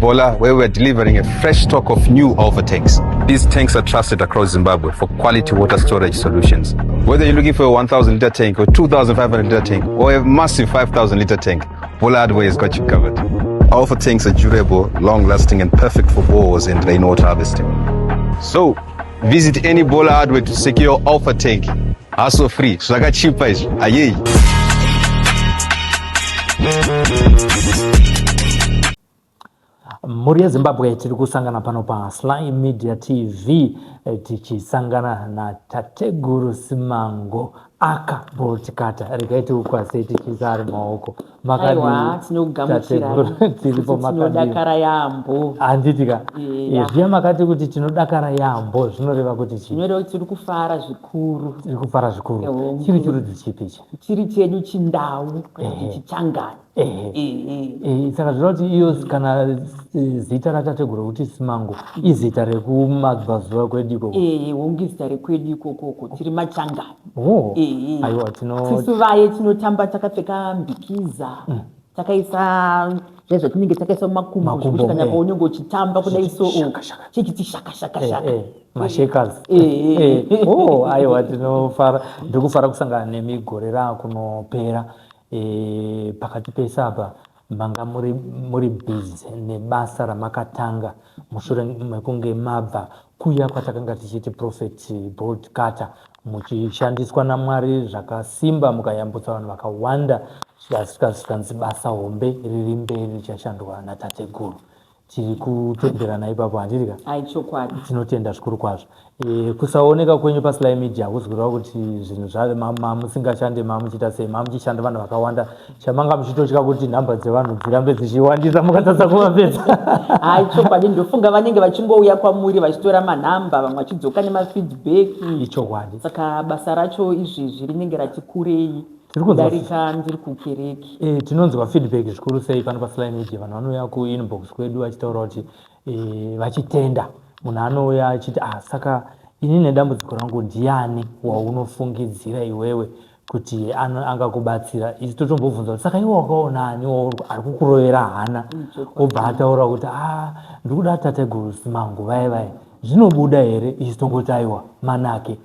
Bola, where we're delivering a fresh stock of new Alpha tanks. These tanks are trusted across Zimbabwe for quality water storage solutions. Whether you're looking for a 1,000 liter tank or 2,500 liter tank or a massive 5,000 liter tank, Bola Hardware has got you covered. Alpha tanks are durable, long-lasting, and perfect for bores and rainwater harvesting. So, visit any Bola Hardware to secure your Alpha tank. Also free. So I got cheap price. Iyeye. Muri Zimbabwe tiri kusangana pano pa Sly Media TV tichisangana na tateguru simango akaboltikata rikaiti ukwase tichizari maoko aiwa tinogamuchira tinodakara yambo handitika zviya makati kuti tinodakara yambo zvinoreva kuti chii zvinoreva kuti tiri kufara zvikuru chiri chirudzi chipi ichi chiri chedu chindau chichangani saka zvinova kuti iyo kana zita ratategura kuti simango izita rekumabvazuva kwedu ikoko hongu zita rekwedu ikokoko tiri machangani aiwa tisu vaye tinotamba takapfeka mbikiza takaisa zvezvo tinenge takaisa mumakumbo zvekuti kana paunenge uchitamba kudai so chichiti shakashakashaka mashakers aiwa tinofara ndikufara kusangana nemi gore rakunopera pakati pese apa manga muri busy nebasa ramakatanga mushure mekunge mabva kuya kwatakanga tichiti prophet broadcaster muchishandiswa naMwari zvakasimba mukayambutsa vanhu vakawanda zvikanzi basa hombe riri mberi richashandwa natateguru tiri kutenderana ipapo handirika chokwadi tinotenda zvikuru kwazvo kusaoneka kwenyu paSly Media kuzvireva kuti zvinhu zvave mamusingashande mamuchita sei mamuchishanda vanhu vakawanda chamanga muchitotya kuti nhamba dzevanhu dzirambe dzichiwandisa mukatadza kuvapedza chokwadi ndofunga vanenge vachingouya kwamuri vachitora manhamba vamwe vachidzoka nemafeedback ichokwadi saka basa racho izvezvi rinenge ratikurei kudarika ndiri kukereke tinonzwa feedback zvikuru sei pano paSly Media vanhu vanouya kuinbox kwedu vachitaura kuti vachitenda munhu anouya achiti saka ini nedambudziko rangu ndiani waunofungidzira iwewe kuti angakubatsira isi totombobvunza kuti saka iwe wakaonani ari kukurovera hana obva ataura kuti ndiri kuda tateguru simango vai zvinobuda here isi tongoti aiwa manake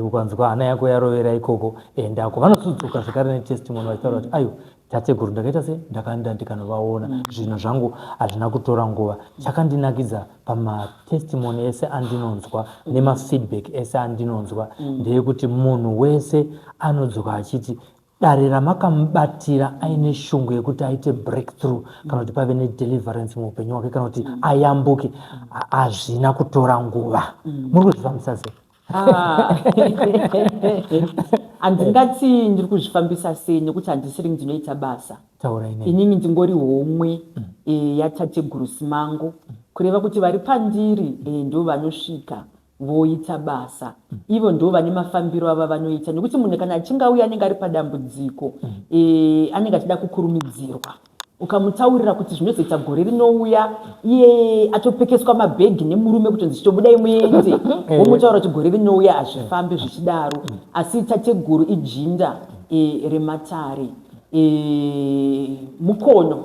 ukanzwa hana yako yarovera ikoko endako vanosudzuka zvekare netestimony vachitaura kuti aiwa tateguru ndakaita se ndakaenda ndikanovaona zvinhu zvangu hazvina kutora nguva chakandinakidza pamatestimony ese andinonzwa nemafeedback ese andinonzwa ndeyekuti munhu wese anodzoka achiti dare ramakamubatira aine shungu yekuti aite breakthrough kana kuti pave nedeliverance muupenyu wake kana kuti ayambuke hazvina kutora nguva muri kuzvifambisa sei handingati ndiri kuzvifambisa sei nekuti handisiri ndinoita basa inini ndingori homwe yatateguru simango kureva kuti vari pandiri ndo vanosvika voita basa ivo ndo vane mafambiro ava vanoita nekuti munhu kana achingauya anenge ari padambudziko anenge achida kukurumidzirwa ukamutaurira kuti zvinozoita gore rinouya iye atopfekeswa mabhegi nemurume kuti zvichitobudai muende womutaura kuti gore rinouya hazvifambi zvichidaro asi tateguru ijinda rematare mukono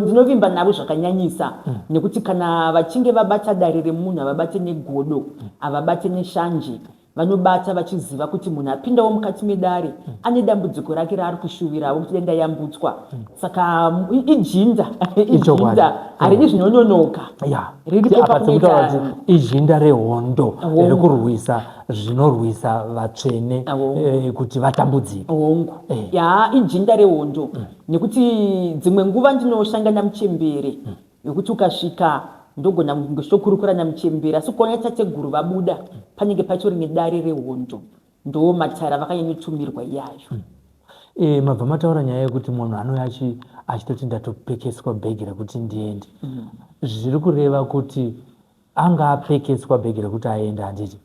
ndinovimba navo zvakanyanyisa nekuti kana vachinge vabata dare remunhu havabate negodo havabate neshanje vanobata vachiziva kuti munhu apindawo mukati medare ane dambudziko rake raari kushuvirawo kuti denda yambutswa saka ijinda harini zvinononoka ijinda rehondo rekurwisa zvinorwisa vatsvene kuti vatambudzike ijinda rehondo nekuti dzimwe nguva ndinoshangana muchembere yokuti ukasvika ndogona ngochokurukura namuchembera asi kuona tateguru vabuda panenge pachori nedare rehondo ndo matara vakanyanyotumirwa iyayo mabva mataura nyaya yekuti munhu anouya achitoti ndatopfekeswa bhegi rekuti ndiende zviri kureva kuti anga apfekeswa bhegi rekuti aende handiti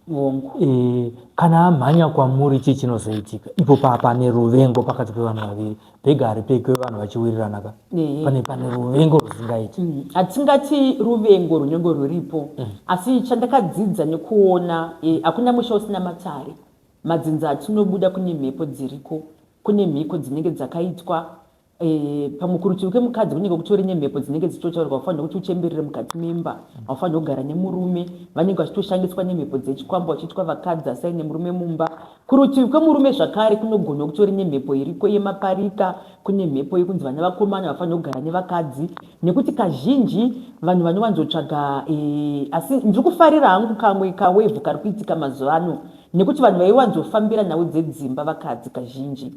kana amhanya kwamuri chii chinozoitika ipo pane ruvengo pakati pevanhu vaviri bhegi haripfekwe vanhu vachiwirirana pane ruvengo rusingaiti hatingati ruvengo runenge ruripo asi chandakadzidza nekuona hakuna musha usina matare madzinza atinobuda kune mhepo dziriko kune mhiko dzinenge dzakaitwa pamwe kurutivi kwemukadzi kunenge kutori nemhepo dzinenge dzichitaurwa ufanira kuti uchemberere mukati memba, haufanira kugara nemurume. Vanenge vachitoshandiswa nemhepo dzechikwambo vachiitwa vakadzi asai nemurume mumba. Kurutivi kwemurume zvakare kunogona kutori nemhepo iriko yemaparika, kune mhepo yekunzi vana vakomana vafanira kugara nevakadzi, nekuti kazhinji vanhu vanowanzotsvaga asi ndiri kufarira hangu kamwe kawevhu kari kuitika mazuva ano, nekuti vanhu vaiwanzofambira nhau dzedzimba vakadzi kazhinji.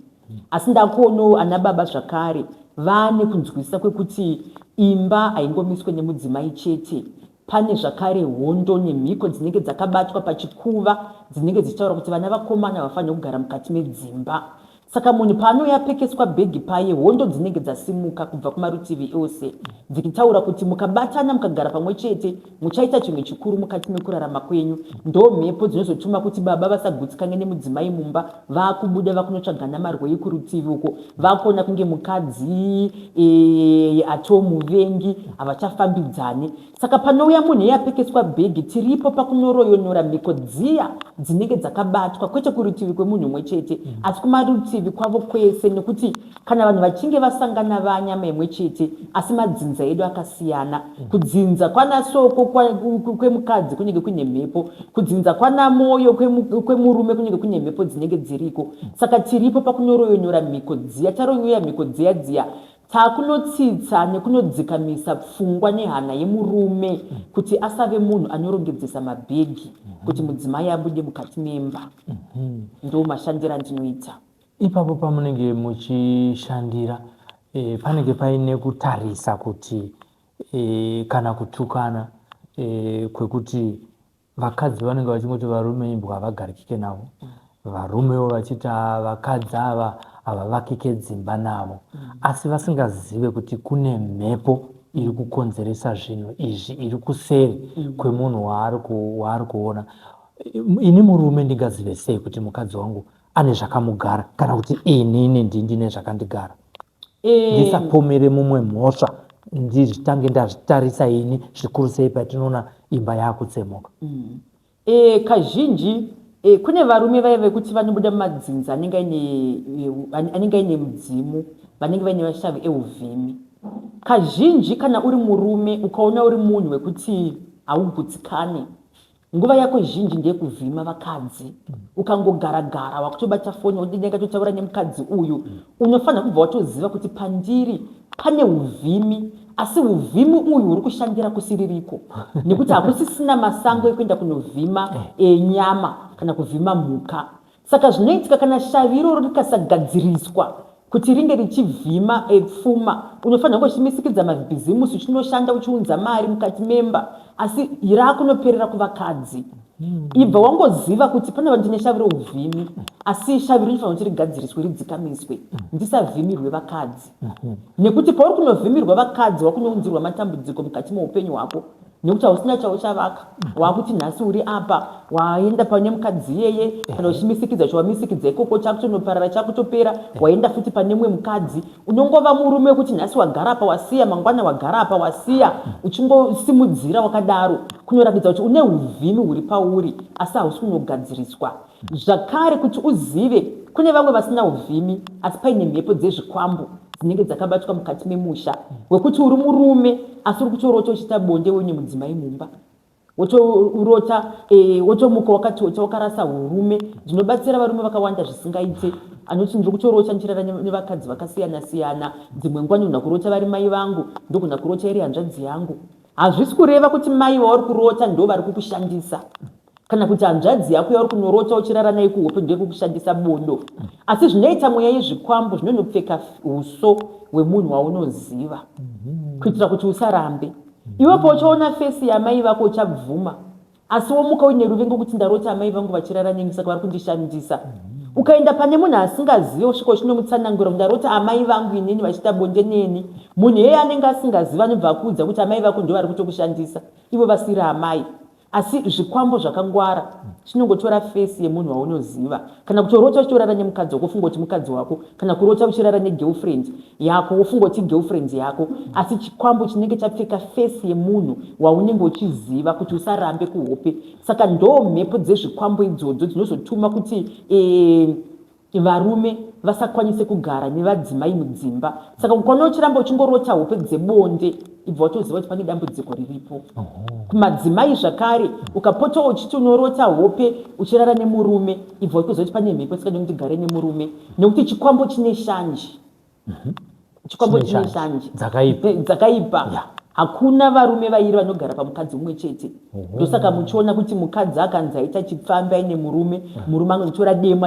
Asi ndakuonawo ana baba zvakare vane kunzwisisa kwekuti imba haingomiswe nemudzimai chete. Pane zvakare hondo nemhiko dzinenge dzakabatwa pachikuva dzinenge dzichitaura kuti vana vakomana vafanira kugara mukati medzimba. Saka munhu paanoyapfekeswa bhegi paye, hondo dzinenge dzasimuka kubva kumarutivi ose dzichitaura kuti mukabatana mukagara pamwe chete muchaita chimwe chikuru mukati mekurarama kwenyu. Ndo mhepo dzinozotuma kuti baba vasagutsikane nemudzimai mumba, vakubuda vakunotsvaga namarwei kurutivi uko, vakuona kunge mukadzi atoo muvengi, havachafambidzane. Saka panouya munhu eyapfekeswa bhegi, tiripo pakunoroyonora mhiko dziya dzinenge dzakabatwa, kwete kurutivi kwemunhu mwe chete asi kumarutivi kwavo kwese, nekuti kana vanhu vachinge vasangana vanyama imwe chete asi madzinza edu akasiyana. Kudzinza kwana soko kwemukadzi kunenge kune mhepo, kudzinza kwana moyo kwemurume kunenge kune mhepo dzinenge dziriko. Saka tiripo pakunoroyonora mhiko dziya, taroyoya mhiko dziya takunotsitsa nekunodzikamisa pfungwa nehana yemurume kuti asave munhu anorongedzesa mabhegi kuti mudzimai abude mukati memba. Ndo mashandiro andinoita. Ipapo pamunenge muchishandira panenge paine kutarisa kuti kana kutukana kwekuti vakadzi vanenge vachingoti varume imbwa havagarikike navo, varumewo vachiti vakadzi ava havavakike dzimba navo, asi vasingazive kuti kune mhepo iri kukonzeresa zvinhu izvi, iri kuseri kwemunhu waari kuona. Ini murume ndingazive sei kuti mukadzi wangu ane zvakamugara kana kuti inini ndine zvakandigara? Ndisapomere mumwe mhosva, nditange ndazvitarisa ini, zvikuru sei patinoona imba yakutsemuka. Kazhinji kune varume vaive kuti vanobuda mumadzinza anenge aine mudzimu, vanenge vaine mashavi euvhimi. Kazhinji kana uri murume ukaona uri munhu wekuti haugutsikane, nguva yako zhinji ndeyekuvhima vakadzi, ukangogara wakutobata foni udinenge totaura nemukadzi uyu, unofanira kubva watoziva kuti pandiri pane uvhimi, asi uvhimi uyu uri kushandira kusiririko, nekuti hakusisina masango ekuenda kunovhima nyama kana kuvhima mhuka. Saka zvinoitika kana shavi iroro rikasagadziriswa kuti ringe richivhima pfuma, unofanira kuchimisikidza mabhizimusi uchinoshanda uchiunza mari mukati memba, asi rakunoperera kuvakadzi. Ibva wangoziva kuti pane vandine shavi reuvhimi, asi shavi rinofanira kuti rigadziriswe, ridzikamiswe, ndisavhimirwe vakadzi. Nekuti pauri kunovhimirwa vakadzi wakunounzirwa matambudziko mukati meupenyu hwako, nekuti hausina chauchavaka. Wakuti nhasi uri apa, waenda pane mukadzi iyeye, kana uchimisikidza chawamisikidza ikoko chakutonoparara chakutopera, waenda futi pane mumwe mukadzi, unongova murume wekuti nhasi wagara apa wasiya, mangwana wagara apa wasiya, uchingosimudzira wakadaro, kunoratidza kuti une uvhimi huri pauri asi hausi kunogadziriswa. Zvakare kuti uzive kune vamwe vasina uvhimi asi paine mhepo dzezvikwambo dzinenge dzakabatwa mukati memusha, wekuti uri murume asi uri kutorota uchiita bonde wenye mudzimai mumba, wotorota wotomuka wakatota wakarasa hurume. Dzinobatsira varume vakawanda zvisingaite, anoti ndiri kutorota ndichirara nevakadzi vakasiyana siyana, dzimwe nguva ndogona kurota vari mai vangu, ndogona kurota iri hanzvadzi yangu. Hazvisi kureva kuti mai vauri kurota ndo vari kukushandisa, kana kuti hanzvadzi yako yauri kunorota uchirara naye kuhope ndiye kukushandisa bondo, asi zvinoita mweya yezvikwambo zvinonopfeka uso hwemunhu waunoziva kuitira kuti usarambe. Iwepo uchaona fesi yamai vako uchabvuma, asi womuka uine ruvengo kuti ndarota amai vangu vachirara neni saka vari kundishandisa. Ukaenda pane munhu asingazive usvika uchinomutsanangura kuti ndarota amai vangu inini vachiita bonde neni, munhu iyeye anenge asingaziva anobva akuudza kuti amai vako ndo vari kutokushandisa, ivo vasiri amai. Asi zvikwambo zvakangwara chinongotora fesi yemunhu waunoziva, kana kutorota uchitorara nemukadzi wako ufunga kuti mukadzi wako, kana kurota uchirara negirlfriend yako ufunga kuti girlfriend yako, asi chikwambo chinenge chapfeka fesi yemunhu waunenge uchiziva kuti usarambe kuhope. Saka ndo mhepo dzezvikwambo idzodzo dzinozotuma kuti varume vasakwanise kugara nevadzimai mudzimba. Saka ukaona uchiramba uchingorota hope dzebonde, ibva watoziva kuti pane dambudziko riripo. Kumadzimai zvakare, ukapota uchiti unorota hope uchirara nemurume, ibva watoziva kuti pane mhepo isikadi kuti gare nemurume, nekuti chikwambo chine shanje. Chikwambo chine shanje dzakaipa. Hakuna varume vairi vanogara pamukadzi umwe chete. Ndosaka muchiona kuti mukadzi akanzi aita chipfambi aine murume, murume anotora demo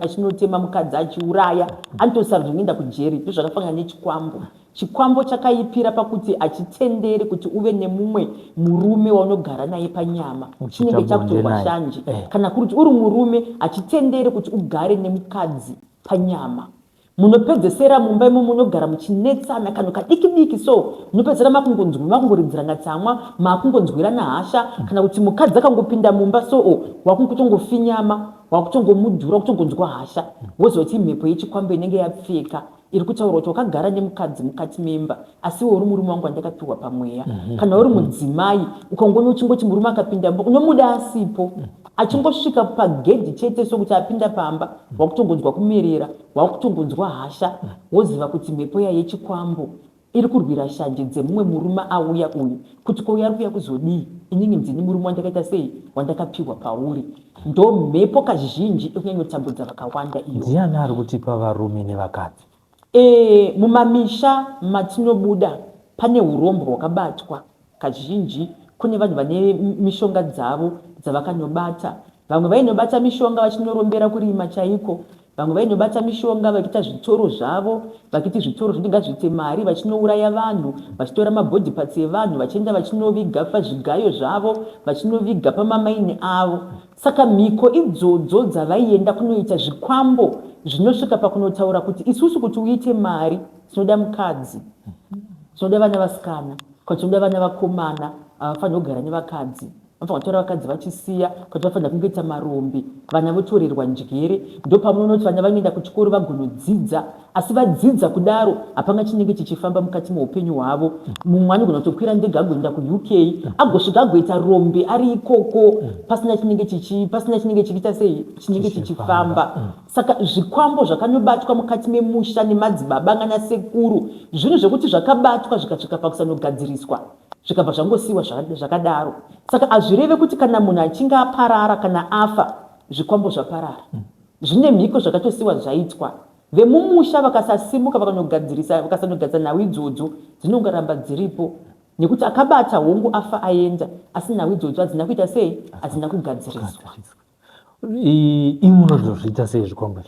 achinotema mukadzi achiuraya, anotosarudza kuenda kujeri. Ndizvo zvakafanana nechikwambo. Chikwambo chakaipira pakuti achitendere kuti uve nemumwe murume waunogara naye panyama, chinenge chakutorwa shanje. Kana kuti uri murume achitendere kuti ugare nemukadzi panyama, munopedzesera mumba imo munogara muchinetsana kana kadiki diki, so munopedzera makungoridzirana tsamwa, makungonzwirana hasha, kana kuti mukadzi akangopinda mumba, so wakungotofinyama, wakutongomudhura, wakutongonzwa hasha, wozoti mhepo yechikwambo inenge yapfeka iri kutaura kuti wakagara nemukadzi mukati memba, asi uri murume wangu wandakapiwa pamweya. Kana uri mudzimai ukangoona uchingoti murume akapinda mumba, unomuda asipo, achingosvika pagedhi chete sokuti apinda pamba, wakutongonzwa kumerera, wakutongonzwa hasha, woziva kuti mhepo yechikwambo iri kurwira shanje dzemumwe murume auya uyu, kuti ko ari kuuya kuzodii, inini ndini murume wandakaita sei, wandakapiwa pauri. Ndo mhepo kazhinji ikunyanyotambudza vakawanda iyo. Ndiani ari kutipa varume nevakadzi? Mumamisha matinobuda pane urombo hwakabatwa kazhinji. Kune vanhu vane mishonga dzavo dzavakanobata. Vamwe vainobata mishonga vachinorombera kurima chaiko. Vamwe vainobata mishonga vachiita zvitoro zvavo, vachiti zvitoro zvindingazviite mari, vachinouraya vanhu, vachitora mabhodhi patsi evanhu, vachienda vachinoviga pazvigayo zvavo, vachinoviga pamamaini avo. Saka mhiko idzodzo dzavaienda kunoita zvikwambo zvinosvika pakunotaura kuti isusu kuti uite mari tinoda mukadzi, tinoda vana vasikana, kuti tinoda vana vakomana, avafanira kugara nevakadzi, vanofanira kutora vakadzi vachisiya, kuti vafanira kungoita marombe, vana votorerwa njere. Ndo pamunoona kuti vana vanoenda kuchikoro vagonodzidza, asi vadzidza kudaro hapana chinenge chichifamba mukati meupenyu hwavo. Mumwe anogona kutokwira ndege agoenda kuUK agosvika agoita rombe ari ikoko, pasina chinenge chichiita sei, chinenge chichifamba. Saka zvikwambo zvakanobatwa mukati memusha nemadzibaba nasekuru, zvinhu zvekuti zvakabatwa zvikasvika pakusanogadziriswa, zvikabva zvangosiyiwa zvakadaro. Saka hazvireve kuti kana munhu achinge aparara kana afa, zvikwambo zvaparara. Zvine mhiko zvakatosiyiwa zvaitwa. Vemumusha vakasasimuka vakasanogadza nhau idzodzo dzinongoramba dziripo, nekuti akabata hongu afa aenda, asi nhau idzodzo hadzina kuita sei, hadzina kugadziriswa. Imunozozviita sei zvikwambo?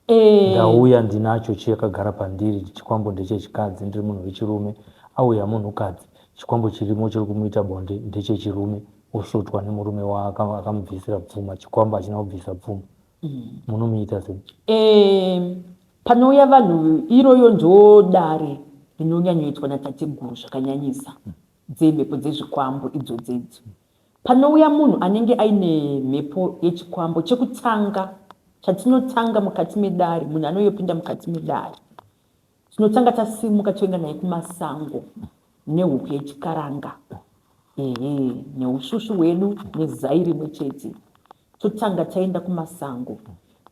Ndauya ndinacho chakagara pandiri, chikwambo ndechechikadzi, ndiri munhu wechirume. Auya munhukadzi, chikwambo chirimo chiri kumuita bonde ndechechirume, osvotwa nemurume akamubvisira pfuma, chikwambo hachina kubvisa pfuma. Munomuita sei? Panouya vanhu, iroyo ndo dare rinonyanyoitwa natateguru zvakanyanyisa dzemhepo dzezvikwambo idzodzedzo. Panouya munhu anenge aine mhepo yechikwambo, chekutanga chatinotanga mukati medare, munhu anoyopinda mukati medare, tinotanga tasimuka toenda naye kumasango nehuku yechikaranga, neusvusvu hwedu nezai rimwe chete, totanga taenda kumasango.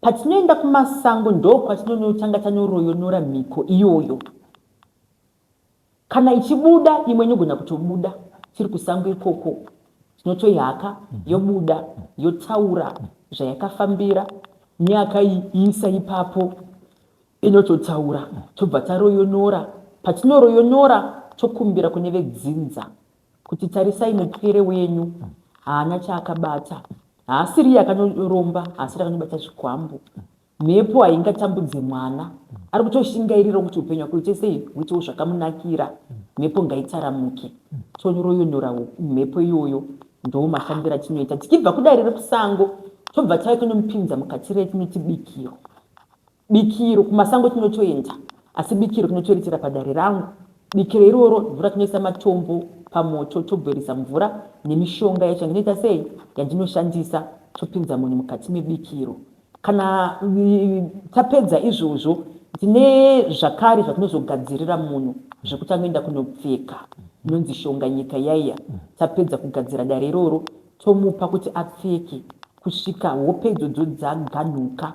Patinoenda kumasango ndo kwatinotanga tanoroyonora mhiko iyoyo. Kana ichibuda, imwe inogona kutobuda tiri kusango ikoko, tinotoyaka yobuda yotaura zvayakafambira, neakaiisa ipapo inototaura, tobva taroyonora. Patinoroyonora tokumbira kune vedzinza kuti tarisai mupwere wenyu haana chaakabata, haasiri akanoromba, haasiri akanobata zvikwambo. Mhepo haingatambudze mwana, ari kutoshingairira kuti upenyu hwake sei huitewo zvakamunakira, mhepo ngaitaramuke. Tonyoroyonora mhepo iyoyo, ndo mashambiro atinoita. Tikibva kudare rekusango tobva tauya kunomupinza mukati retinoti bikiro. Bikiro kumasango tinotoenda, asi bikiro tinotoritira padare rangu. Bikiro iroro mvura tinoisa matombo pamoto, tobweresa mvura nemishonga yacho inoita sei yandinoshandisa, topinza munhu mukati mebikiro. Kana tapedza izvozvo, tine zvakare zvatinozogadzirira munhu zvekuti anoenda kunopfeka, inonzi shonga nyika yaiya. Tapedza kugadzira dare iroro, tomupa kuti apfeke kusvika hope idzodzo dzaganuka,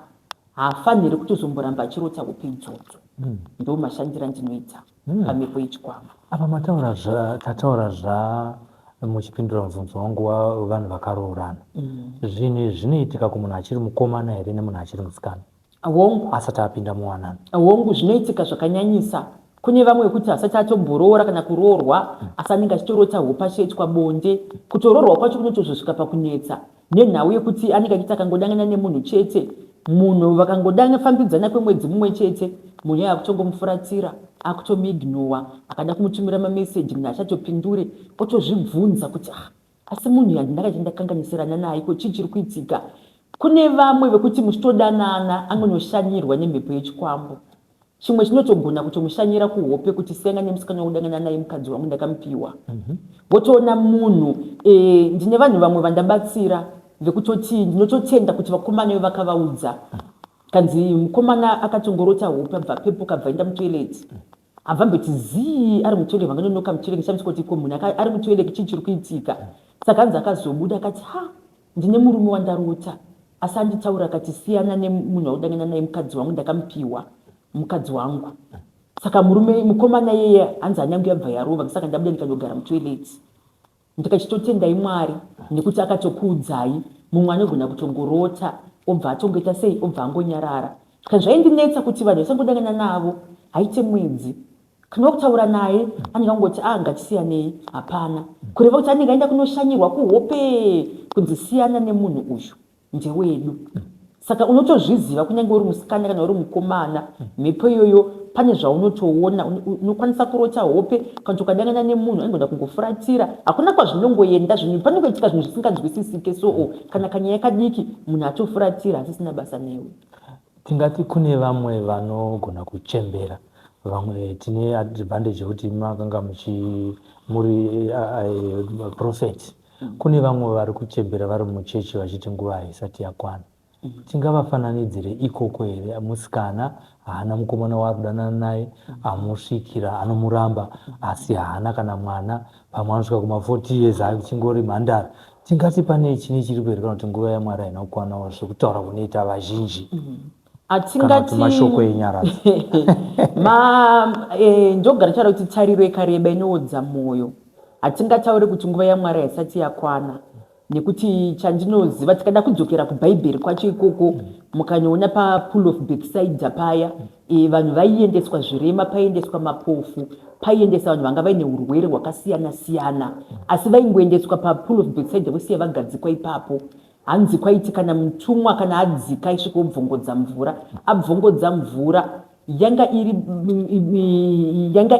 haafaniri kutozomboramba achirota upe idzodzo. Ndo mashandira ndinoita pamhepo yechikwambo. Apa tataura muchipindura mubvunzo wangu wavanhu vakaroorana. Zvinhu zvinoitika kumunhu achiri mukomana here nemunhu achiri musikana hongu asati apinda muwanano? Hongu zvinoitika zvakanyanyisa. Kune vamwe kuti asati atomboroora kana kuroorwa asi anenge achitorota hope achiitwa bonde. Kutoroorwa kwacho kunotozosvika pakunetsa nenhau yekuti anenge achiti akangodangana nemunhu chete, munhu vakangodangafambidzana kwemwedzi mumwe chete, munhu iye akutongomufuratira, akutomuignowa, akada kumutumira mameseji munhu achatopindure, otozvibvunza kuti asi munhu yandinenge chandakakanganisirana naye ko chii chiri kuitika. Kune vamwe vekuti muchitodanana anonoshanyirwa nemhepo yechikwambo. Chimwe chinotogona kutomushanyira kuhope kuti siyana nemusikana wekudangana naye mukadzi wangu ndakamupiwa. Wotoona munhu ndine vanhu vamwe vandabatsira vekutoti ndinototenda kuti vakomana vakavaudza. Kanzi mukomana akatongorota hope abva pepuka abva enda mutoilet. Abva mbeti zii ari mutoilet vanganonoka mutoilet chamusiko ko munhu ari mutoilet chii chiri kuitika. Saka anzi akazobuda akati ndine murume wandarota asi anditaura akati siyana nemunhu wakudangana naye mukadzi wangu ndakamupiwa mukadzi wangu. Saka mukomana yeye anzi hanyangu yabva yarova saka ndabuda ndikandogara mutoilet. Ndikachitotendai Mwari nekuti akatokuudzai mumwe anogona kutongorota obva atongoita sei obva angonyarara. Kana zvaindinetsa kuti vanhu vasangodangana navo haite mwedzi kana kutaura naye anenge angoti ngatisiyanei, hapana, kureva kuti anenge aenda kunoshanyirwa kuhope kunzi siyana nemunhu uyu ndewedu. Saka unotozviziva kunyange uri musikana kana uri mukomana, mhepo iyoyo pane zvaunotoona, unokwanisa kurota hope kana ukadangana nemunhu anogona kungofuratira, hakuna kwazvinongoenda, zvinhu panokuitika zvinhu zvisinganzwisisike. So kana kanyaya kadiki munhu atofuratira asisina basa newe. Tingati kune vamwe vanogona kuchembera, vamwe tine advantage yekuti makanga muri prophet. Kune vamwe vari kuchembera vari muchechi vachiti nguva haisati yakwana. Tingavafananidzire ikoko here? Musikana haana mukomana wakudanana naye, amusvikira anomuramba asi haana kana mwana, pamwe anosvika kuma 40 years achingori mhandara. Tingati pane chine chiri kuerekana kuti nguva yaMwari haina kukwanawo zvekutaura kunoita vazhinji kana kuti mashoko enyaradzi? Ndogara taura kuti tariro yakareba inoodza moyo. Hatingataure kuti nguva yaMwari haisati yakwana, nekuti chandinoziva tikada kudzokera kuBhaibheri kwacho ikoko mukanyoona papool of Bethsaida paya vanhu vaiendeswa zvirema, paiendeswa mapofu, paiendesa vanhu vanga vaine urwere hwakasiyana siyana, asi vaingoendeswa papool of Bethsaida vosiya vagadzikwa ipapo. Hanzi kwaiti kana mutumwa kana adzika aisvika obvongodza mvura, abvongodza mvura yanga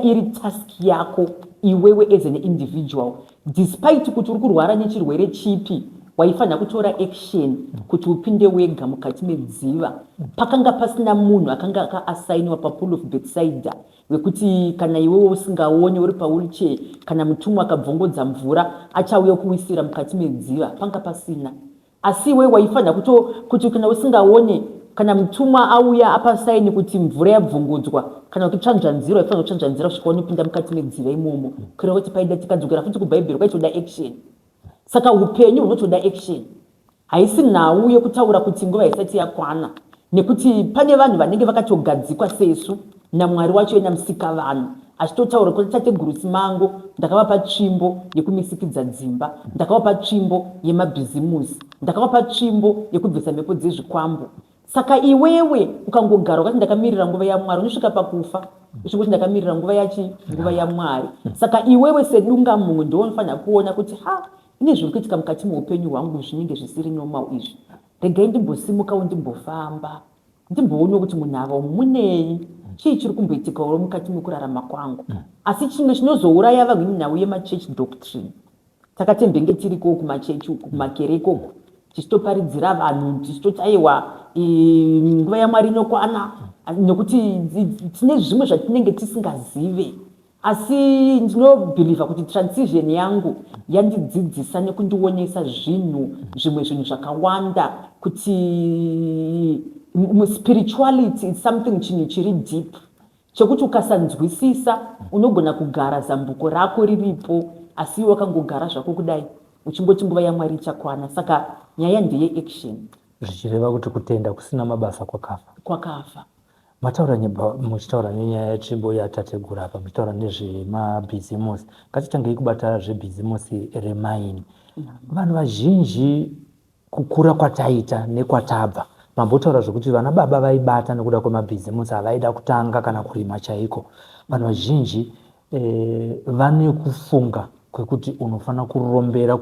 iri task yako iwewe as an individual, despite kuti uri kurwara nechirwere chipi, waifanira kutora action kuti upinde wega mukati medziva. Pakanga pasina munhu akanga akaasainiwa papool of Bethsaida wekuti kana iwewe usingaoni uri pawheelchair, kana mutumwa akabvongodza mvura achauya kuwisira mukati medziva, panga pasina. Asi iwewe waifanira kuti kana usingaoni, kana mutumwa auya apa saini kuti mvura yabvongodzwa, kana ukitsvanzvanzira waifanira kutsvanzvanzira kusvika unopinda mukati medziva imomo. Kureva kuti paida tikadzokera futi kuBhaibheri kwaitoda action. Saka upenyu hunotoda action, haisi nhau yekutaura kuti nguva haisati yakwana, nekuti pane vanhu vanenge vakatogadzikwa sesu naMwari wacho namusika vanhu, achitotaura kuti tateguru simango ndakavapa tsvimbo yekumisikidza dzimba, ndakavapa tsvimbo yemabhizimusi, ndakavapa tsvimbo yekubvisa mhepo dzezvikwambo. Saka iwewe ukangogara ukati ndakamirira nguva yaMwari, unosvika pakufa uchingoti ndakamirira nguva yaMwari. Saka iwewe sedunga munhu ndiwe unofanira kuona kuti ine zviri kuitika mukati muupenyu hwangu zvinenge zvisiri normal izvi. Regai ndimbosimukawo ndimbofamba, ndimboona kuti munhu ava munei, chii chiri kumboitikawo mukati mekurarama kwangu. Asi chimwe chinozouraya vanhu inhau yemachurch doctrine. Takatemhenge tiriko kumachechi kumakereke uko tichitoparidzira vanhu tichitoti aiwa nguva yaMwari inokwana, nekuti tine zvimwe zvatinenge tisingazive. Asi ndinobhilivha kuti transition yangu yandidzidzisa nekundionesa zvimwe zvinhu zvakawanda, kuti spirituality is something chinhu chiri deep, chekuti ukasanzwisisa unogona kugara zambuko rako riripo, asi wakangogara zvako kudai uchingoti nguva yaMwari ichakwana. Saka nyaya ndeye action. zvichireva kuti kutenda kusina mabasa kwakafa. Muchitaura nenyaya yetsvimbo yatategura apa, muchitaura nezvemabhizimusi. Ngatitangei kubata zvebhizimusi remaini. Vanhu vazhinji kukura kwataita nekwatabva, mambotaura zvokuti vana baba vaibata nekuda kwemabhizimusi, havaida kutanga kana kurima chaiko. Vanhu vazhinji vane kufunga kwekuti unofana kurombera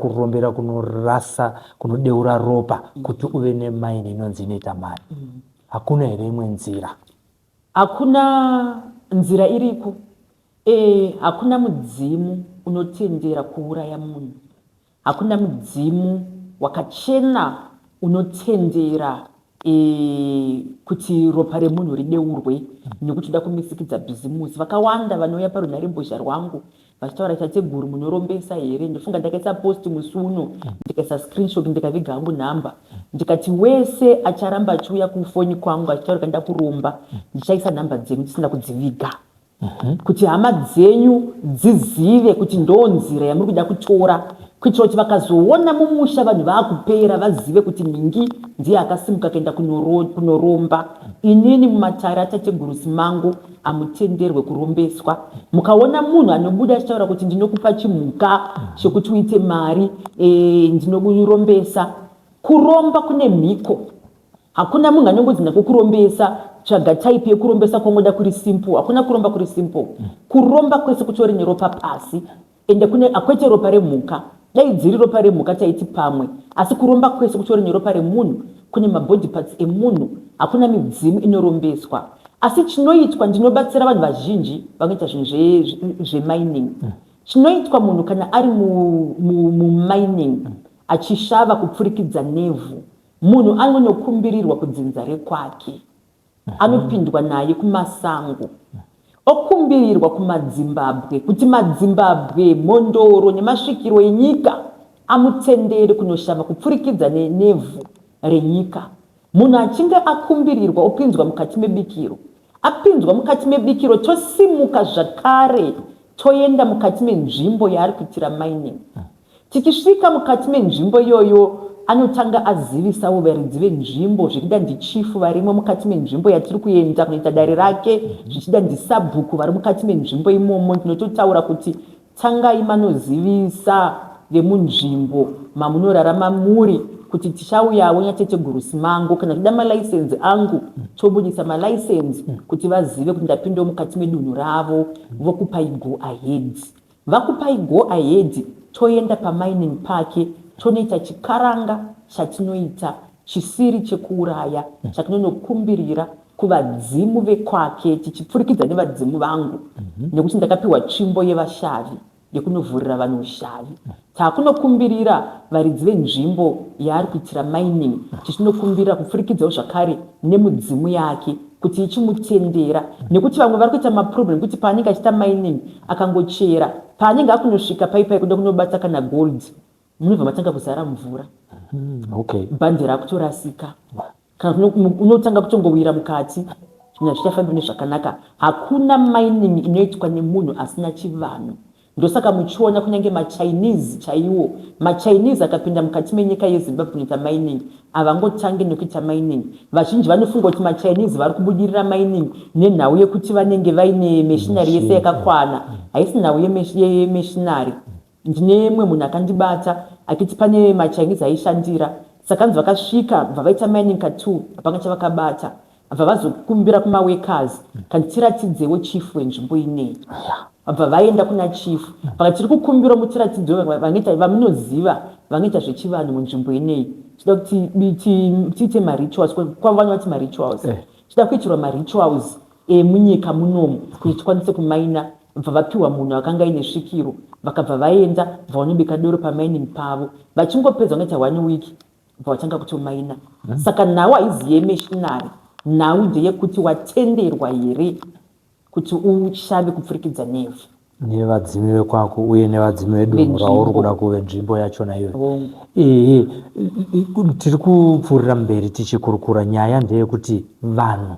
kunorasa, kunodeura ropa kuti uve nemaini inonzi inoita mari. Hakuna here imwe nzira? Hakuna nzira iriko. Hakuna mudzimu unotendera kuuraya munhu. Hakuna mudzimu wakachena unotendera kuti ropa remunhu rideurwe nekuti uda kumisikidza bhizimusi. Vakawanda vanouya parunhare-mbozha rwangu vachitaura chateguru munorombesa here. Ndofunga ndakaisa post musi uno, ndikaisa screenshot, ndikaviga hangu nhamba, ndikati wese acharamba achiuya kufoni kwangu achitaura kanda kuromba, ndichaisa nhamba dzenyu ndisina kudziviga. Kuti hama dzenyu dzizive kuti ndo nzira yamuri kuda kutora, kuitira kuti vakazoona mumusha vanhu vaakupera vazive kuti mingi ndiye akasimuka kaenda kunoromba. Inini mumatare atateguru mangu amutenderwe kurombeswa. Mukaona munhu anobuda achitaura kuti ndinokupa chimhuka chokuti uite mari, ndinokurombesa, kuromba kune mhiko. Hakuna munhu anongodzi ndakukurombesa, tsvaga type yekurombesa kwangoda kuri simple. Hakuna kuromba kuri simple. Kuromba kwese kutori neropa pasi, ende kune akwete ropa remhuka. Dai dziri ropa remhuka taiti pamwe, asi kuromba kwese kutori neropa remunhu, kune mabody parts emunhu. Hakuna midzimu inorombeswa. Asi chinoitwa, ndinobatsira vanhu vazhinji vanoita zvinhu zvemining. Chinoitwa munhu kana ari mumining achishava kupfurikidza nevhu, munhu anokumbirirwa kudzinza rekwake, anopindwa naye kumasango, okumbirirwa kumadzimbabwe, kuti madzimbabwe, mondoro nemasvikiro enyika amutendere kunoshava kupfurikidza nevhu renyika. Munhu achinge akumbirirwa opinzwa mukati mebikiro, apinzwa mukati mebikiro, tosimuka zvakare toenda mukati menzvimbo yaari kuitira mining. Tikisvika mukati menzvimbo iyoyo, anotanga azivisawo varidzi venzvimbo, zvichida ndichifu varimo mukati menzvimbo yatiri kuenda kunoita dare rake, zvichida ndisabhuku vari mukati menzvimbo imomo. Ndinototaura kuti tangai manozivisa vemunzvimbo mamunorarama muri kuti tichauyawo nyateteguru mangu, kana tida malaisensi angu tobudisa malaisensi kuti vazive kuti ndapindawo mukati medunhu ravo, vokupai go ahead. Vakupai go ahead, toenda pamining pake, tonoita chikaranga chatinoita chisiri chekuuraya, chatinonokumbirira kuvadzimu vekwake, tichipfurikidza nevadzimu vangu, nekuti ndakapiwa tsvimbo yevashavi yekunovhurira vanhu ushavi. Takunokumbirira varidzi venzvimbo yaari kuitira mining, tichinokumbirira kupfurikidzawo zvakare nemudzimu yake kuti ichimutendera, nekuti vamwe vari kuita maproblem kuti paanenge achiita mining akangochera, paanenge akunosvika paipai kuda kunobata kana gold, munobva matanga kuzara mvura, bhande rakutorasika, kana unotanga kutongowira mukati, zvinhu zvichafambira nezvakanaka. Hakuna mining inoitwa nemunhu asina chivanhu. Ndosaka muchiona kunyange machinese chaiwo, machinese akapinda mukati menyika yeZimbabwe kunoita mining, havangotangi nekuita mining. Vazhinji vanofunga kuti machinese vari kubudirira mining nenhau yekuti vanenge vaine machinery yese yakakwana. Haisi nhau yemachinery. Ndine mumwe munhu akandibata akiti pane machinese aishandira, saka anzi vakasvika bva vaita mining ka2 hapana chavakabata, bva vazokumbira kumaworkers kandi tiratidzewo chifu wenzvimbo inei. Bva vaenda kuna chifu, paka tiri kukumbira mutiratidzi vanoita vamunoziva vanoita zvechivanhu munzvimbo inei. Tinoda kuti tiite marituals, kwavanya vati marituals, tinoda kuitirwa marituals munyika munomu kuti tikwanise kumaina. Bva vapiwa munhu akanga aine svikiro, vakabva vaenda bva vanobika doro pamining pavo, vachingopedza vanoita 1 week bva vatanga kutomaina. Saka nhau haizi yemachinery, nhau ndeyekuti watenderwa here kuti ushave kupfurikidza nevhu nevadzimu vekwako uye nevadzimu vedunhu rauri kuda kuve nzvimbo yachona iyoyo. Tiri kupfuurira mberi tichikurukura. Nyaya ndeyekuti vanhu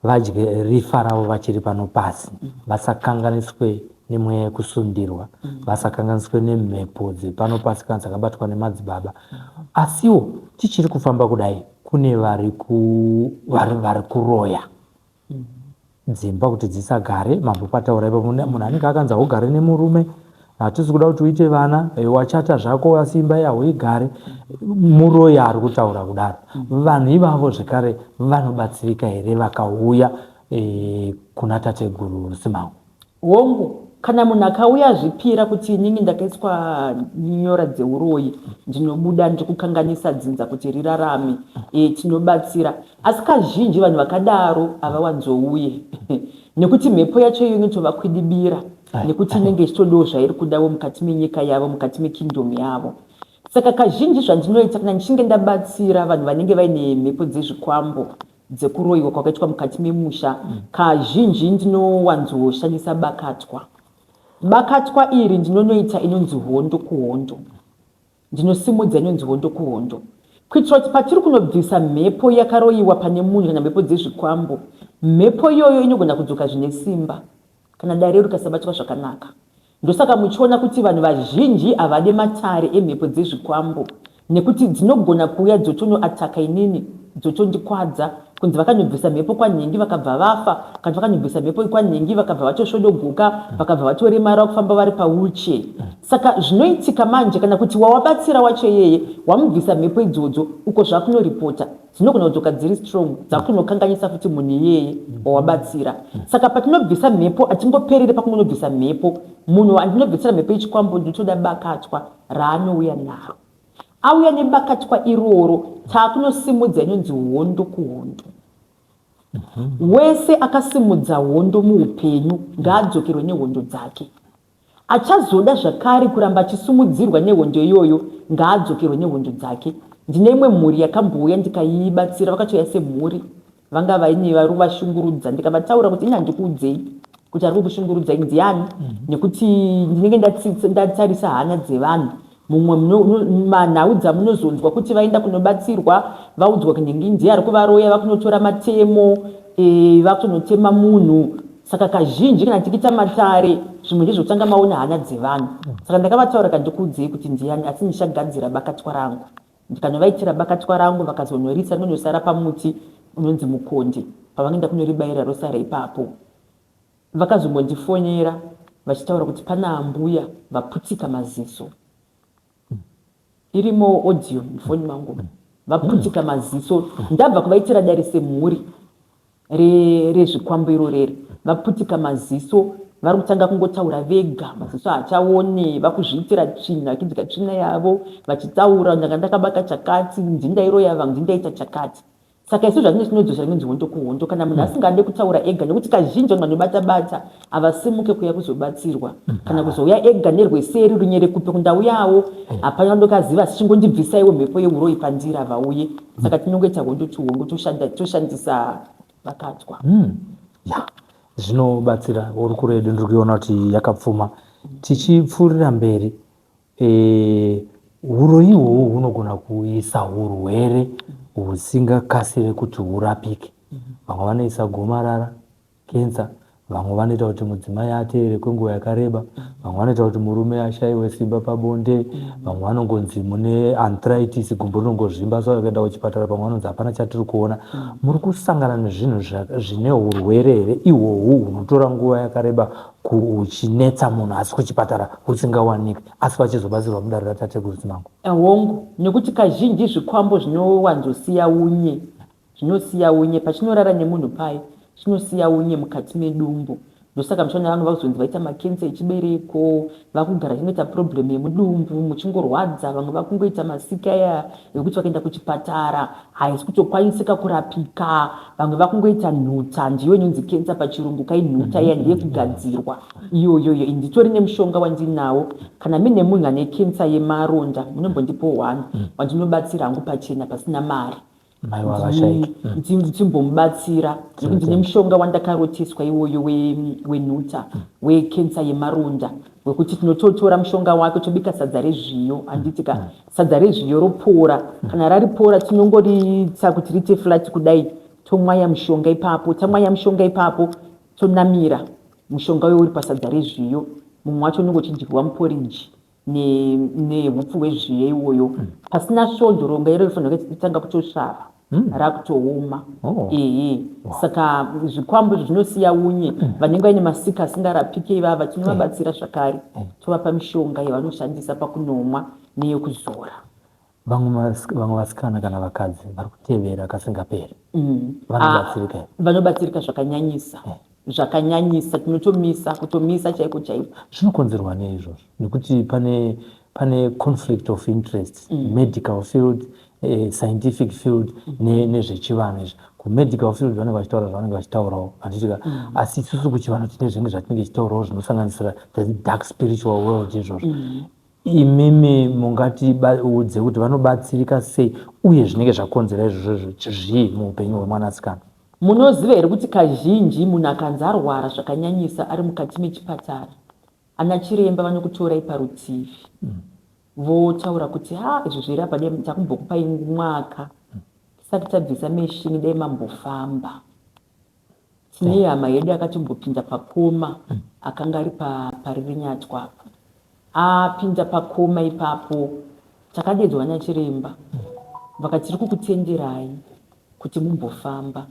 vadye rifa ravo vachiri pano pasi, vasakanganiswe nemweya yekusundirwa, vasakanganiswe nemhepo dzepano pasi kana dzakabatwa nemadzibaba. Asiwo tichiri kufamba kudai, kune vari kuroya dzimba kuti dzisagare. Mambopataura ipo munhu anenge akanzi ugare nemurume, hatisi kuda kuti uite vana, wachata zvako wasimba yaho igare, muroya ari kutaura kudaro. Vanhu ivavo zvekare vanobatsirika here vakauya kuna tateguru Rusimango? Hongu, kana munhu akauya zvipira kuti inini ndakaiswa nyora dzeuroyi, ndinobuda ndikukanganisa dzinza kuti rirarame, tinobatsira. Asi kazhinji vanhu vakadaro havawanzouye nekuti mhepo yacho iyo inotovakwidibira, nekuti inenge ichitodawo zvairi kudawo mukati menyika yavo, mukati mekingdom yavo. Saka kazhinji zvandinoita kana ndichinge ndabatsira vanhu vanenge vaine mhepo dzezvikwambo dzekuroyiwa kwakaitwa mukati memusha, kazhinji ndinowanzoshandisa bakatwa. Bakatwa iri ndinonoita inonzi hondo kuhondo, ndinosimudza inonzi hondo kuhondo, kuitira kuti patiri kunobvisa mhepo yakaroyiwa pane munhu kana mhepo dzezvikwambo, mhepo iyoyo inogona kudzoka zvine simba kana dare rikasabatwa zvakanaka. Ndosaka muchiona kuti vanhu vazhinji havade matare emhepo dzezvikwambo, nekuti dzinogona kuuya dzotonoataka inini, dzotondikwadza, kunzi vakanobvisa mhepo kwanhengi vakabva vafa, kana vakanobvisa mhepo kwanhengi vakabva vatosvodogoka, vakabva vatoremara kufamba vari pawheelchair. Saka zvinoitika manje kana kuti wawabatsira wacho iyeye wamubvisa mhepo idzodzo, uko zvakunoripota dzinogona kudzoka dziri strong, dzakunokanganisa futi munhu iyeye wawabatsira. Saka patinobvisa mhepo hatingoperere pakunobvisa mhepo. Munhu andinobvisira mhepo yechikwambo ndinotoda bakatwa raanouya naro. Auya nebakatwa iroro, taakunosimudza inonzi hondo kuhondo. Wese akasimudza hondo muupenyu ngaadzokerwe nehondo dzake. Achazoda zvakare kuramba achisimudzirwa nehondo iyoyo ngaadzokerwe nehondo dzake. Ndine imwe mhuri yakambouya ndikaibatsira, vakatoya semhuri, vanga vaine vari kuvashungurudza, ndikavataura kuti ini handikuudzei kuti ari kukushungurudza ndiani, nekuti ndinenge ndatarisa hana dzevanhu. Mumwe manhau dzamunozonzwa kuti vaenda kunobatsirwa, vaudzwa kunenge ndiye ari kuvaroya, vakunotora matemo, vakunotema munhu. Saka kazhinji kana tichiita matare, zvimwe ndizvotanga maona hana dzevanhu. Saka ndakavataura kandikuudzei kuti ndiani, asi ndichagadzira bakatwa rangu. Ndikanovaitira bakatwa rangu vakazonorisa, rinonosara pamuti unonzi mukonde, pavanoenda kunoribayira rosara ipapo. Vakazombondifonera vachitaura kuti pana ambuya vaputika maziso. Irimo audio mufoni mangu, vaputika maziso. Ndabva kuvaitira dare semhuri rezvikwambo irorere, vaputika maziso, vari kutanga kungotaura vega, maziso haachaone, vakuzviitira tsvina, vachidya tsvina yavo, vachitaura ndanga ndakabaka chakati, ndindairoya vanhu, ndindaita chakati. Saka isu zvazvinenge zvinodzosha inonzi hondo kuhondo, kana munhu asingade kutaura ega, nekuti kazhinji vanhu vanobata-bata havasimuke kuuya kuzobatsirwa, kana kuzouya ega nerweseri runyere kupe kundau yawo, hapana ndokaziva asi chingondibvisaiwo mhepo yeuroyi pandiri havauye. Saka tinongoita hondo tuhondo, toshandisa vakatwa. Zvinobatsira. Uri kuredu ndiri kuona kuti yakapfuma. Tichipfuurira mberi, huro ihwohwo hunogona kuisa urwere husingakasire kuti hurapike. Vamwe vanoisa gomarara, kensa, vamwe vanoita kuti mudzimai ateere kwenguva yakareba, vamwe vanoita kuti murume ashayiwe simba pabonde, vamwe vanongonzi mune arthritis, gumbo rinongozvimba, saka akaenda kuchipatara pamwe vanonzi hapana chatiri kuona. Muri kusangana nezvinhu zvine urwere here ihwohwo hunotora nguva yakareba kuchinetsa munhu asi kuchipatara husingawanikwi, asi vachizobatsirwa mudare ratateguru Rusimango? Hongu, nekuti kazhinji zvikwambo zvinowanzosiya unye, zvinosiya unye pachinorara nemunhu pai, chinosiya unye mukati medumbu. Ndosaka muchiona vanhu vakuzonzi vaita makensa echibereko, vakugara chinoita problem yemudumbu, muchingorwadza, vamwe vakungoita masikaya ekuti vakaenda kuchipatara haisi kutokwanisika kurapika, vamwe vakungoita nhuta, ndiyo inonzi kensa pachirungu, kai nhuta iya ndiye kugadzirwa iyoyo. Nditori nemushonga wandinawo, kana mine munhu ane kensa yemaronda munombondipo 1 wandinobatsira hangu pachena pasina mari. Ndichimbomubatsira nekuti ndine mushonga wandakaroteswa iwoyo wenhuta, wekensa yemaronda, wekuti tinototora mushonga wake tobika sadza rezviyo. Handitika sadza rezviyo ropora, kana raripora tinongoritsa kuti riite flat kudai, tomwaya mushonga ipapo, tamwaya mushonga ipapo tonamira mushonga uyo uri pasadza rezviyo. Mumwe wacho unenge uchidyiwa muporiji nehupfu hwezviyo iwoyo, pasina svondo. Ronga iro rinofanira kutanga kutosvava. rakutooma. Saka zvikwambo zvinosiya unye vanenge vaine masika asingarapike ivava tinovabatsira zvakare tovapa mishonga yavanoshandisa pakunomwa neyekuzora. Vamwe vasikana kana vakadzi vari kutevera kasingaperi vanobatsirika zvakanyanyisa. Zvakanyanyisa kutomisa chaiko chaiko. Zvinokonzerwa neizvozvo nekuti pane conflict of interest, medical field, scientific field nezvechivanhu izvi. Kumedical field vanenge vachitaura zvavanenge vachitaurawo handitika, asi isusu kuchivanhu tine zvinhu zvatinenge tichitaurawo zvinosanganisira the dark spiritual world izvozvo. Imimi mungatiudze kuti vanobatsirika sei uye zvinenge zvakonzera izvozvo zvii muupenyu hwemwanasikana? Munoziva here kuti kazhinji munhu akanzi arwara zvakanyanyisa ari mukati mechipatara, ana chiremba vanokutorai parutivi votaura kuti izvo zviri apa takumbokupai mwaka tisati tabvisa meshini dai mambofamba. Tine hama yedu akatombopinda pakoma akanga ari paririnyatwa. Apinda pakoma ipapo takadedzwa nachiremba vakati tiri kukutenderai kuti mumbofamba.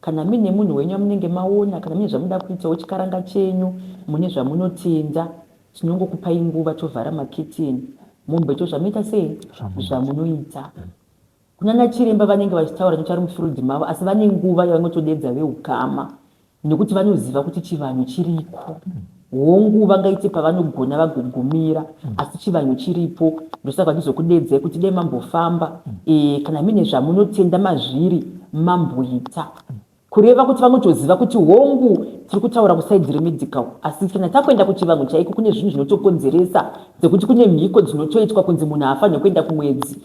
Kana mine munhu wenyu munenge maona, kana mine zvamuda kuitawo chikaranga chenyu, mune zvamunotenda, tinongokupai nguva tovhara maketeni mumboito zvamuita sei zvamunoita. Kunana chiremba vanenge vachitaura nechari mufield mavo, asi vane nguva yavanotodedza veukama nekuti vanoziva kuti chivanhu chiriko. Nguva ngaite pavanogona vagogumira, asi chivanhu chiripo. Ndosaka vachizokudedzai kuti dai mambofamba, kana mine zvamunotenda mazviri mamboita. Kureva kuti vanotoziva kuti hongu tiri kutaura kusaidhi remedical, asi kana takuenda kuchivanhu chaiko kune zvinhu zvinotokonzeresa dzekuti kune mhiko dzinotoitwa kunzi munhu haafaniri kuenda kumwedzi,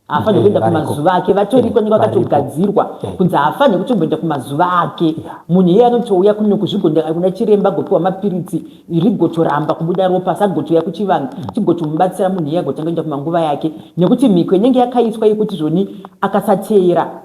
haafaniri kuenda kumazuva ake. Vatoriko nenge vakatogadzirwa kunzi haafaniri kutomboenda kumazuva ake. Munhu iye anotouya kuno kuzvigonda kuna chiremba agopiwa mapiritsi rigotoramba kubuda ropa, asi agotoya kuchivanhu chigotomubatsira munhu iye agotanga kuenda kumanguva yake, nekuti mhiko inenge yakaiswa yekuti zvoni akasateera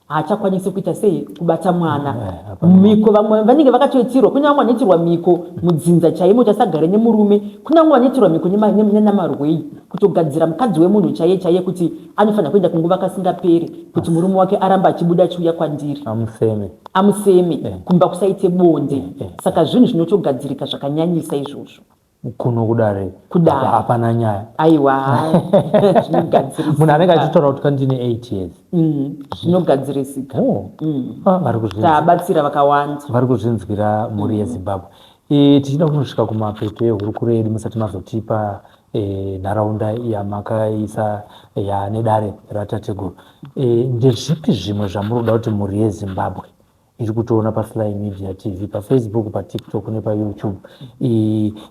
haachakwanisi kuita sei kubata mwana. Mhiko vamwe vanenge vakatoitirwa, kune vamwe vanoitirwa mhiko mudzinza chaimo chasagare nemurume, kuna vamwe vanoitirwa mhiko nenamarwei kutogadzira mukadzi wemunhu chaiye kuti anofanira kuenda kunguva kasingaperi kuti murume wake aramba achibuda achiuya kwandiri amuseme kumba kusaite bonde. Saka zvinhu zvinotogadzirika zvakanyanyisa izvozvo. Kuno kudare hapana nyaya. Aiwa zvinogadzirisa. Munhu anenge achitaura kuti kandine 8 years zvinogadzirisika. Tabatsira vakawanda vari kuzvinzwira mhuri yeZimbabwe. Tichida kunosvika kumapeto ehurukuro yedu musati mazotipa nharaunda yamakaisa nedare ratateguru. Ndezvipi zvimwe zvamuroda kuti mhuri yeZimbabwe iri kutoona paSly Media TV, paFacebook, paTikTok nepaYouTube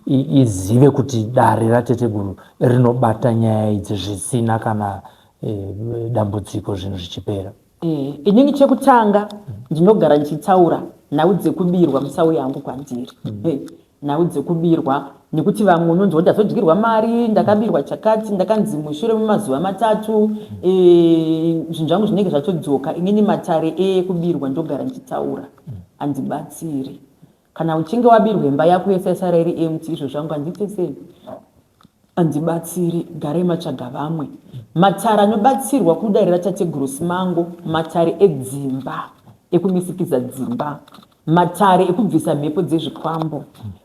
izive kuti dare rateteguru rinobata nyaya idzi zvisina kana dambudziko zvinhu zvichipera? Inini chekutanga ndinogara ndichitaura nhau dzekubirwa musau yangu kwandiri. Nhau dzekubirwa nekuti vamwe unonzwa ndazodyirwa mari, ndakabirwa chakati, ndakanzi mushure memazuva matatu zvinhu zvangu zvinenge zvatodzoka. Inini matare ekubirwa ndogara ndichitaura, handibatsiri. Kana uchinge wabirwa imba yako yesasara iri empty, izvo zvangu handite sei, handibatsiri. Garai matsvaga vamwe. Matare anobatsirwa kudare ratateguru Simango, matare edzimba, ekumisikidza dzimba, matare ekubvisa mhepo dzezvikwambo,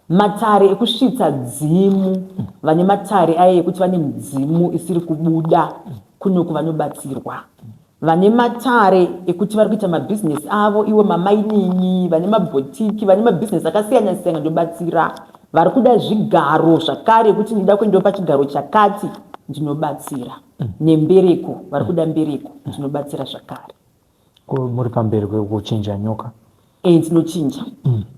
matare ekusvitsa dzimu. Vane matare aya ekuti vane midzimu isiri kubuda, kunoku vanobatsirwa. Vane matare ekuti vari kuita mabhizinesi avo, iwo mamainingi, vane mabhotiki, vane mabhizinesi akasiyana siyana ndobatsira. Vari kuda zvigaro zvakare ekuti ndida kuendawo pachigaro chakati, ndinobatsira. Nembereko, vari kuda mbereko, ndinobatsira zvakare. Muri pamberi kwekuchinja nyoka? Tinochinja.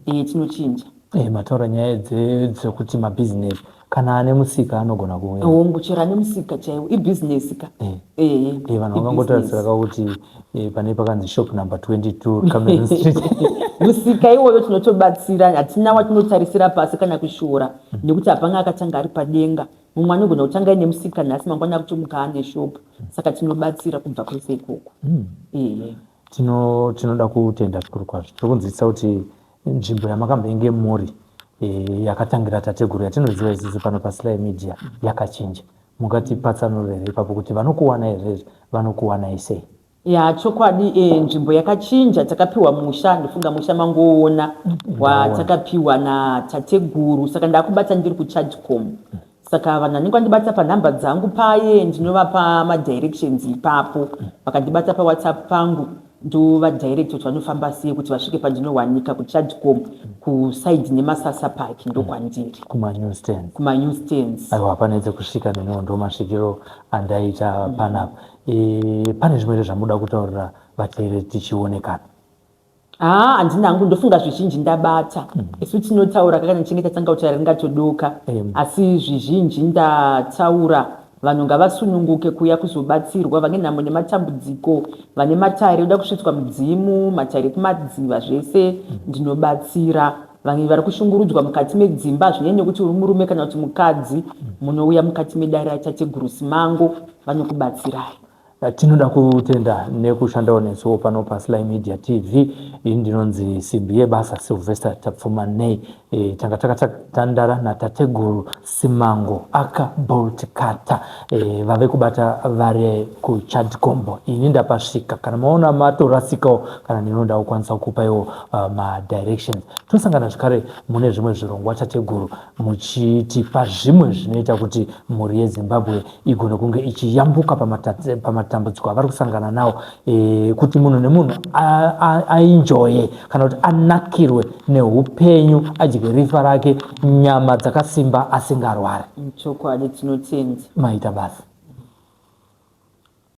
Tinochinja. Mataura nyaya dzekuti mabhizinesi kana ane musika anogona kuuya. Chero ane musika chaiwo ibhizinesi ka. Vanhu vakangotarisira kuti pane pakanzi shop number 22 Cameron Street. Musika iwoyo tinotobatsira, hatina watinotarisira pasi kana kushora nekuti hapana akatanga ari padenga. Mumwe anogona kutanga ine musika nhasi mangwana kutomuka ane shop, saka tinobatsira kubva kwese ikoko. Tinoda kutenda zvikuru kwazvo. Tiri kunzwisisa kuti nzvimbo yamakambenge muri yakatangira tateguru yatinoziva isisi pano paSly Media yakachinja. Mungatipatsanurire ipapo kuti vanokuwana izvezvi vanokuwanai sei? ya chokwadi nzvimbo yakachinja. Takapiwa musha, ndofunga musha mangoona watakapiwa natateguru, saka ndakubata ndiri kuChargecom. Saka vanhu vanenge vandibata panhamba dzangu paye ndinovapa madirections ipapo, vakandibata paWhatsApp pangu ndovadirecta kuti vanofamba sei kuti vasvike pandinowanika kuChargecom kusaidi nemasasa park ndokwandiri kuma-newsstands. Aiwa, panoedze kusvika neniwo ndo masvikiro andaita panapa. Pane zvimwe zvamuda kutaurira vateereri tichionekana? Handina hangu, ndofunga zvizhinji ndabata. Isu tinotaura kana tichinge tatanga kutaura ringatodoka, asi zvizhinji ndataura. Vanhu ngavasununguke kuuya kuzobatsirwa, vane nhamo nematambudziko, vane matare oda kusvitswa mudzimu, matare kumadziva, zvese ndinobatsira. Vamwe vari kushungurudzwa mukati medzimba, zvinenge kuti uri murume kana kuti mukadzi, munouya mukati medare ratateguru Simango, vanokubatsirai. Tinoda kutenda nekushandawo nesuwo pano paSly Media TV. Ndinonzi simbi yebasa Sylvester Tapfumanei. Tanga takatandara natateguru Simango akabolt kata vave kubata vari kuChargecom. Ini ndapasvika, kana maona matorasikawo kana ndinoda kukwanisa kukupaiwo madirections. Tosangana zvakare mune zvimwe zvirongwa tateguru muchitipa zvimwe zvinoita kuti mhuri yeZimbabwe igone kunge ichiyambuka pamatambudziko avari kusangana nawo, kuti munhu nemunhu aenjoye kana kuti anakirwe neupenyu, adye rifa rake, nyama dzakasimba asingarwari. Chokwadi, tinotenda. Maita basa.